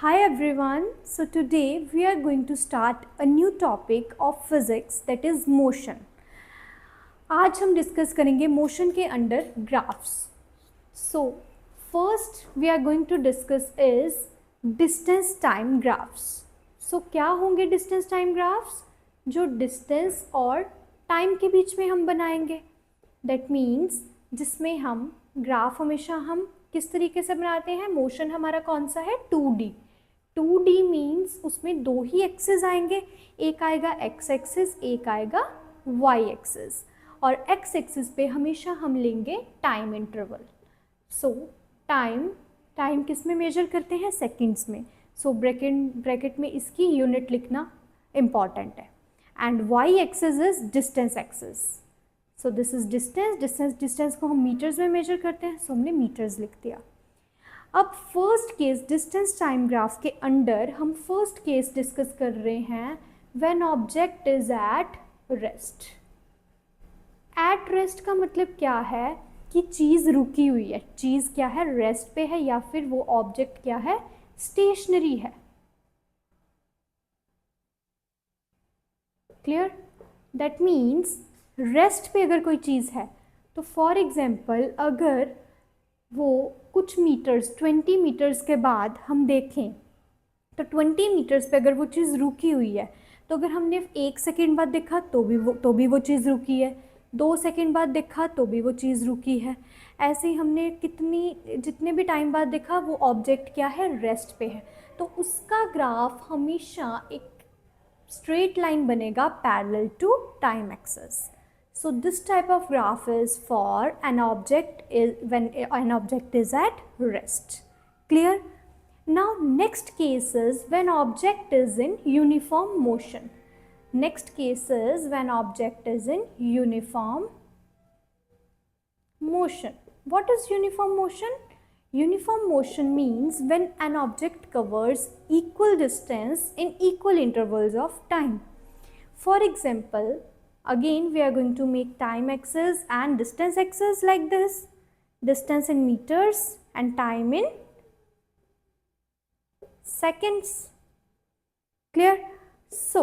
Hi everyone, so today we are going to start a new topic of physics that is motion. आज हम discuss करेंगे motion के under graphs. So first we are going to discuss is distance time graphs. So क्या होंगे distance time graphs? जो distance और time के बीच में हम बनाएंगे. दैट मीन्स जिसमें हम ग्राफ हमेशा हम किस तरीके से बनाते हैं. मोशन हमारा कौन सा है? 2D. 2D मीन्स उसमें दो ही एक्सेस आएंगे. एक आएगा एक्स एक्सिस, एक आएगा वाई एक्सिस. और एक्स एक्सिस पे हमेशा हम लेंगे टाइम इंटरवल. सो टाइम किस में मेजर करते हैं? सेकंड्स में. सो ब्रैकेट में इसकी यूनिट लिखना इम्पॉर्टेंट है. And y axis is distance axis. So this is distance को हम मीटर्स में मेजर करते हैं. सो हमने मीटर्स लिख दिया. अब first case distance time graph के अंडर हम फर्स्ट केस डिस्कस कर रहे हैं when object is at rest. At rest का मतलब क्या है कि चीज़ रुकी हुई है. चीज़ क्या है? रेस्ट पे है, या फिर वो ऑब्जेक्ट क्या है? स्टेशनरी है. क्लियर? दैट मीन्स रेस्ट पे अगर कोई चीज़ है तो फॉर एग्जाम्पल अगर वो कुछ मीटर्स 20 मीटर्स के बाद हम देखें तो 20 मीटर्स पे अगर वो चीज़ रुकी हुई है तो अगर हमने 1 सेकेंड बाद देखा तो भी वो चीज़ रुकी है. 2 सेकेंड बाद देखा तो भी वो चीज़ रुकी है. ऐसे ही हमने जितने भी टाइम बाद देखा वो ऑब्जेक्ट क्या है? रेस्ट पे है. तो उसका ग्राफ हमेशा एक स्ट्रेट लाइन बनेगा parallel to time axis. So this type of graph is for an object when an object is at rest. Clear? Now next case is when object is in uniform motion. Next case is when object is in uniform motion. What is uniform motion? Uniform motion means when an object covers equal distance in equal intervals of time. For example, again we are going to make time axis and distance axis like this. Distance in meters and time in seconds. Clear? So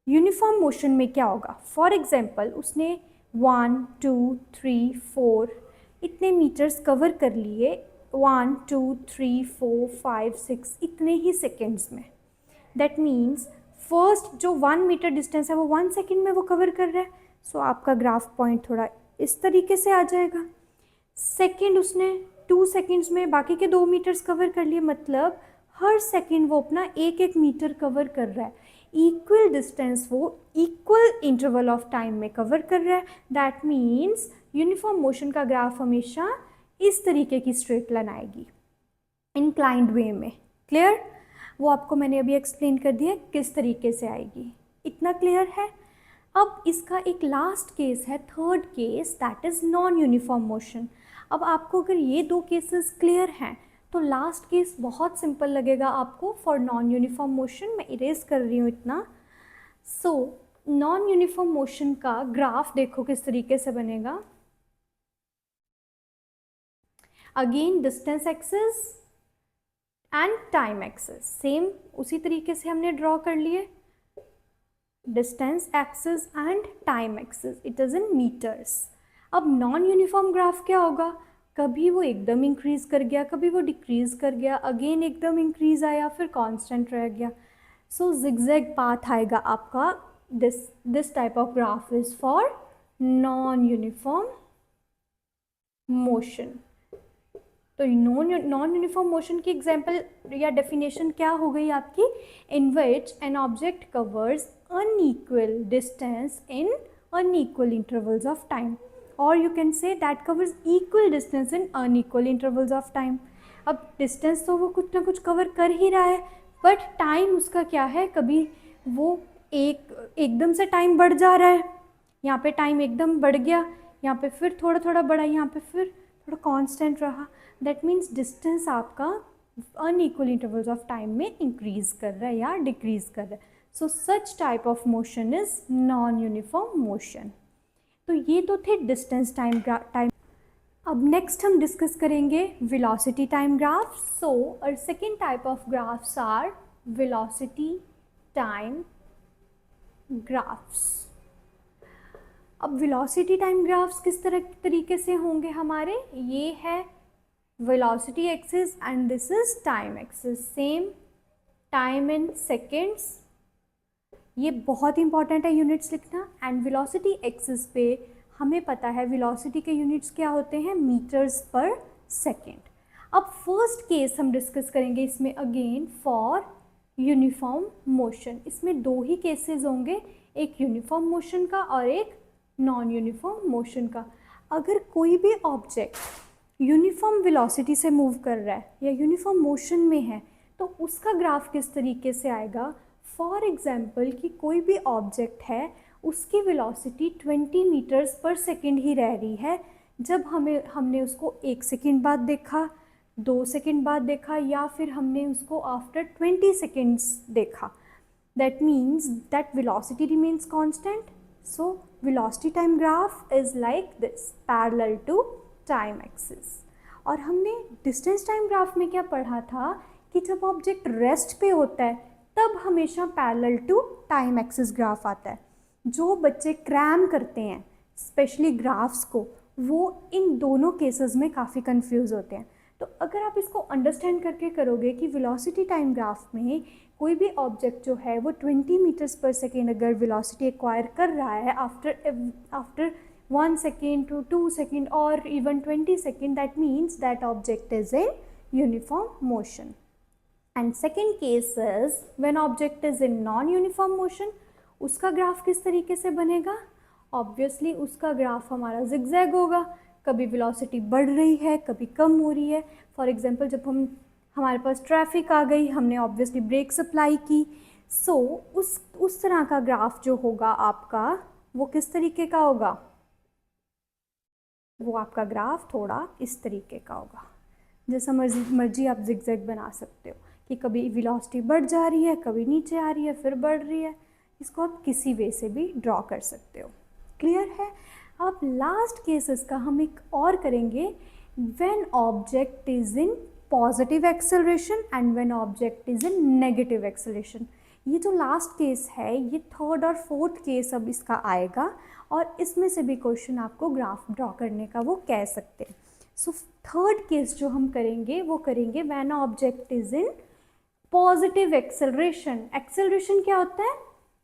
uniform motion में क्या होगा? For example उसने 1 2 3 4 इतने metres cover कर लिए 1 2 3 4 5 6 इतने ही seconds में. That means first जो 1 मीटर डिस्टेंस है वो 1 सेकेंड में वो कवर कर रहा है. सो आपका ग्राफ पॉइंट थोड़ा इस तरीके से आ जाएगा. सेकेंड उसने 2 सेकेंड्स में बाकी के 2 मीटर्स कवर कर लिए. मतलब हर सेकेंड वो अपना एक मीटर कवर कर रहा है. इक्वल डिस्टेंस वो इक्वल इंटरवल ऑफ टाइम में कवर कर रहा है. दैट मीन्स यूनिफॉर्म मोशन का ग्राफ हमेशा इस तरीके की स्ट्रेट लाइन आएगी इंक्लाइंड वे में. क्लियर? वो आपको मैंने अभी एक्सप्लेन कर दिया किस तरीके से आएगी. इतना क्लियर है? अब इसका एक लास्ट केस है, third case, that is non uniform motion. अब आपको अगर ये दो केसेस क्लियर हैं तो लास्ट केस बहुत सिंपल लगेगा आपको फॉर नॉन यूनिफॉर्म मोशन. मैं इरेज कर रही हूँ इतना. सो नॉन यूनिफॉर्म मोशन का ग्राफ देखो किस तरीके से बनेगा. Again distance axis and time axis same उसी तरीके से हमने ड्रॉ कर लिए. Distance axis and time axis, it is in metres. अब नॉन यूनिफॉर्म ग्राफ क्या होगा? कभी वो एकदम इंक्रीज कर गया, कभी वो डिक्रीज कर गया, अगेन एकदम इंक्रीज आया, फिर कांस्टेंट रह गया. सो जिगजैग पाथ आएगा आपका. This type of graph is for non uniform motion. तो नॉन यूनिफॉर्म मोशन की एग्जांपल या डेफिनेशन क्या हो गई आपकी? In which an object covers unequal distance in unequal intervals of time, or you can say that covers equal distance in unequal intervals of time. अब distance तो वो कुछ ना कुछ कवर कर ही रहा है, बट टाइम उसका क्या है? कभी वो एकदम से टाइम बढ़ जा रहा है, यहाँ पे टाइम एकदम बढ़ गया, यहाँ पे फिर थोड़ा थोड़ा बढ़ा, यहाँ पे फिर थोड़ा कांस्टेंट रहा. दैट मीन्स डिस्टेंस आपका अनइक्वल इंटरवल्स ऑफ टाइम में इंक्रीज कर रहा है या डिक्रीज कर रहा है. So such type of motion is non uniform motion. तो ये तो थे डिस्टेंस टाइम. अब नेक्स्ट हम डिस्कस करेंगे वेलोसिटी टाइम ग्राफ. सो और second type of graphs are velocity time graphs. अब वेलोसिटी टाइम ग्राफ्स किस तरीके से होंगे हमारे, ये है velocity axis and this is time axis. Same time in seconds, ये बहुत इंपॉर्टेंट है यूनिट्स लिखना. एंड वेलोसिटी एक्सिस पे हमें पता है वेलोसिटी के यूनिट्स क्या होते हैं, मीटर्स पर सेकेंड. अब फर्स्ट केस हम डिस्कस करेंगे इसमें अगेन फॉर यूनिफॉर्म मोशन. इसमें दो ही केसेस होंगे, एक यूनिफॉर्म मोशन का और एक नॉन यूनिफॉर्म मोशन का. अगर कोई भी ऑब्जेक्ट यूनिफॉर्म वेलोसिटी से मूव कर रहा है या यूनिफॉर्म मोशन में है तो उसका ग्राफ किस तरीके से आएगा. फॉर एग्जाम्पल कि कोई भी ऑब्जेक्ट है, उसकी वेलोसिटी 20 मीटर्स पर सेकेंड ही रह रही है. जब हमने उसको 1 सेकेंड बाद देखा, 2 सेकेंड बाद देखा, या फिर हमने उसको आफ्टर 20 सेकेंड्स देखा, that means that velocity remains constant. So velocity time graph is like this, parallel to time axis. और हमने डिस्टेंस टाइम ग्राफ में क्या पढ़ा था कि जब ऑब्जेक्ट रेस्ट पे होता है तब हमेशा parallel to time axis graph आता है. जो बच्चे क्रैम करते हैं स्पेशली ग्राफ्स को, वो इन दोनों केसेस में काफ़ी कंफ्यूज होते हैं. तो अगर आप इसको अंडरस्टैंड करके करोगे कि वेलोसिटी टाइम ग्राफ में कोई भी ऑब्जेक्ट जो है वो 20 मीटर्स पर सेकेंड अगर वेलोसिटी एक्वायर कर रहा है आफ्टर 1 सेकेंड टू 2 सेकेंड और even 20 second, that means that object is in uniform motion. And second case is when object is in non uniform motion. उसका ग्राफ किस तरीके से बनेगा, ऑब्वियसली उसका ग्राफ हमारा जिगजैग होगा. कभी वेलोसिटी बढ़ रही है, कभी कम हो रही है. फॉर एग्जांपल जब हमारे पास ट्रैफिक आ गई, हमने ऑब्वियसली ब्रेक सप्लाई की. सो उस तरह का ग्राफ जो होगा आपका, वो किस तरीके का होगा, वो आपका ग्राफ थोड़ा इस तरीके का होगा. जैसा मर्जी आप जिगजैग बना सकते हो कि कभी वेलोसिटी बढ़ जा रही है, कभी नीचे आ रही है, फिर बढ़ रही है. इसको आप किसी वे से भी ड्रॉ कर सकते हो. क्लियर है. अब लास्ट केसेस का हम एक और करेंगे, when object is in positive acceleration and when object is in negative acceleration. ये जो लास्ट केस है, ये थर्ड और फोर्थ केस अब इसका आएगा और इसमें से भी क्वेश्चन आपको ग्राफ ड्रॉ करने का वो कह सकते हैं. सो थर्ड केस जो हम करेंगे वो करेंगे when object is in positive acceleration. Acceleration क्या होता है,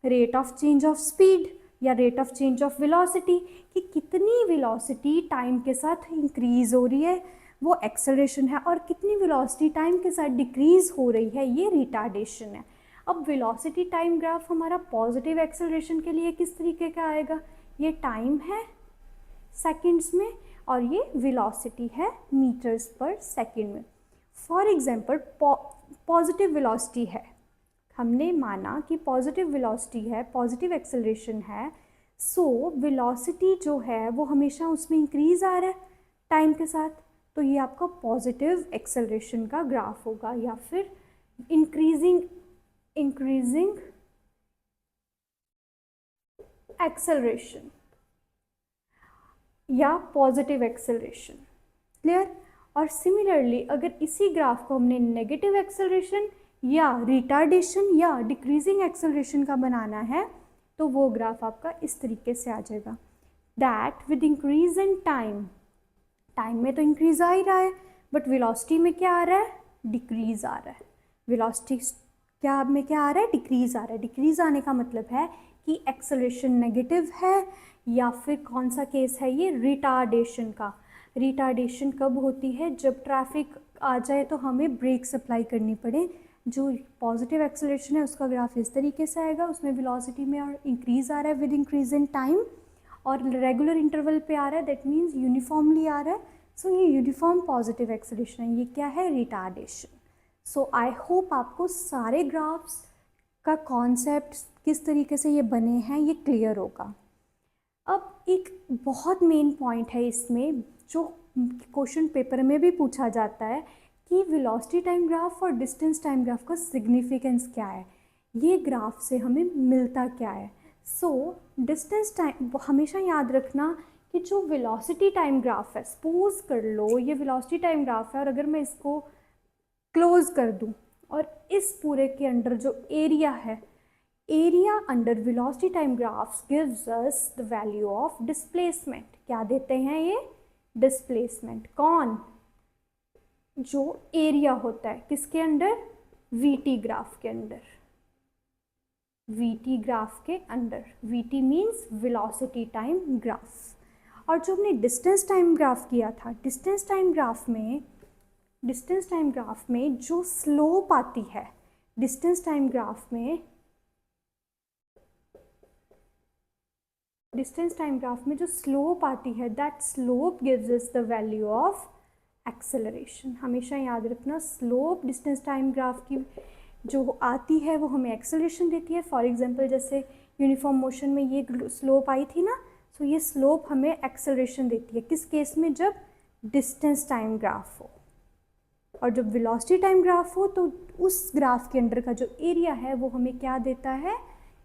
rate of change of speed या rate of change of velocity, कि कितनी वेलोसिटी टाइम के साथ इंक्रीज हो रही है, वो एक्सेलरेशन है. और कितनी वेलोसिटी टाइम के साथ डिक्रीज हो रही है, ये रिटार्डेशन है. अब वेलोसिटी टाइम ग्राफ हमारा पॉजिटिव एक्सेलरेशन के लिए किस तरीके का आएगा, ये टाइम है सेकेंड्स में और ये वेलोसिटी है मीटर्स पर सेकेंड में. फॉर एग्जाम्पल पॉजिटिव वेलोसिटी है, हमने माना कि पॉजिटिव वेलोसिटी है, पॉजिटिव एक्सेलरेशन है. सो वेलोसिटी जो है वो हमेशा उसमें इंक्रीज आ रहा है टाइम के साथ, तो ये आपका पॉजिटिव एक्सेलरेशन का ग्राफ होगा. या फिर इंक्रीजिंग एक्सेलरेशन या पॉजिटिव एक्सेलरेशन. क्लियर. और सिमिलरली अगर इसी ग्राफ को हमने नेगेटिव एक्सेलरेशन या रिटार्डेशन या डिक्रीजिंग एक्सेलरेशन का बनाना है तो वो ग्राफ आपका इस तरीके से आ जाएगा, that with increase in time, time में तो इंक्रीज आ ही रहा है बट वेलोसिटी में क्या आ रहा है, डिक्रीज आ रहा है. वेलोसिटी क्या में क्या आ रहा है, डिक्रीज आ रहा है. डिक्रीज आने का मतलब है कि एक्सेलरेशन नेगेटिव है, या फिर कौन सा केस है ये, रिटार्डेशन का. रिटार्डेशन कब होती है, जब ट्रैफिक आ जाए तो हमें ब्रेक सप्लाई करनी पड़े. जो पॉजिटिव एक्सेलरेशन है उसका ग्राफ इस तरीके से आएगा, उसमें वेलोसिटी में और इंक्रीज आ रहा है विद इंक्रीज इन टाइम और रेगुलर इंटरवल पे आ रहा है, दैट मीन्स यूनिफॉर्मली आ रहा है. सो ये यूनिफॉर्म पॉजिटिव एक्सेलरेशन है, ये क्या है, रिटार्डेशन. सो आई होप आपको सारे ग्राफ्स का कॉन्सेप्ट किस तरीके से ये बने हैं ये क्लियर होगा. अब एक बहुत मेन पॉइंट है इसमें जो क्वेश्चन पेपर में भी पूछा जाता है कि वेलोसिटी टाइम ग्राफ और डिस्टेंस टाइम ग्राफ का सिग्निफिकेंस क्या है, ये ग्राफ से हमें मिलता क्या है. सो डिस्टेंस टाइम हमेशा याद रखना कि जो वेलोसिटी टाइम ग्राफ है, सपोज कर लो ये वेलोसिटी टाइम ग्राफ है और अगर मैं इसको क्लोज कर दूं और इस पूरे के अंडर जो एरिया है, area under velocity time graphs gives us the value of displacement. क्या देते हैं ये? डिस्प्लेसमेंट। कौन? जो एरिया होता है किसके अंडर? वीटी ग्राफ के अंडर, वीटी ग्राफ के under. VT means velocity time graph. और जो हमने डिस्टेंस टाइम ग्राफ किया था, डिस्टेंस टाइम ग्राफ में जो स्लोप आती है, डिस्टेंस टाइम ग्राफ में जो स्लोप आती है, that slope gives us the value of acceleration. हमेशा याद रखना, स्लोप डिस्टेंस टाइम ग्राफ की जो आती है वो हमें एक्सेलरेशन देती है। फॉर एग्जांपल जैसे यूनिफॉर्म मोशन में ये स्लोप आई थी ना, सो ये स्लोप हमें एक्सेलरेशन देती है। किस केस में? जब डिस्टेंस टाइम ग्राफ हो। और जब वेलोसिटी टाइम ग्राफ हो तो उस ग्राफ के अंडर का जो एरिया है वो हमें क्या देता है?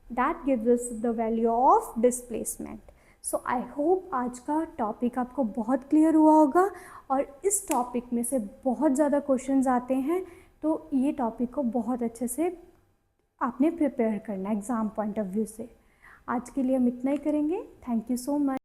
That gives us the value of displacement. So I hope आज का टॉपिक आपको बहुत क्लियर हुआ होगा और इस टॉपिक में से बहुत ज़्यादा क्वेश्चंस आते हैं, तो ये टॉपिक को बहुत अच्छे से आपने प्रिपेयर करना है एग्ज़ाम पॉइंट ऑफ व्यू से। आज के लिए हम इतना ही करेंगे। Thank you so much.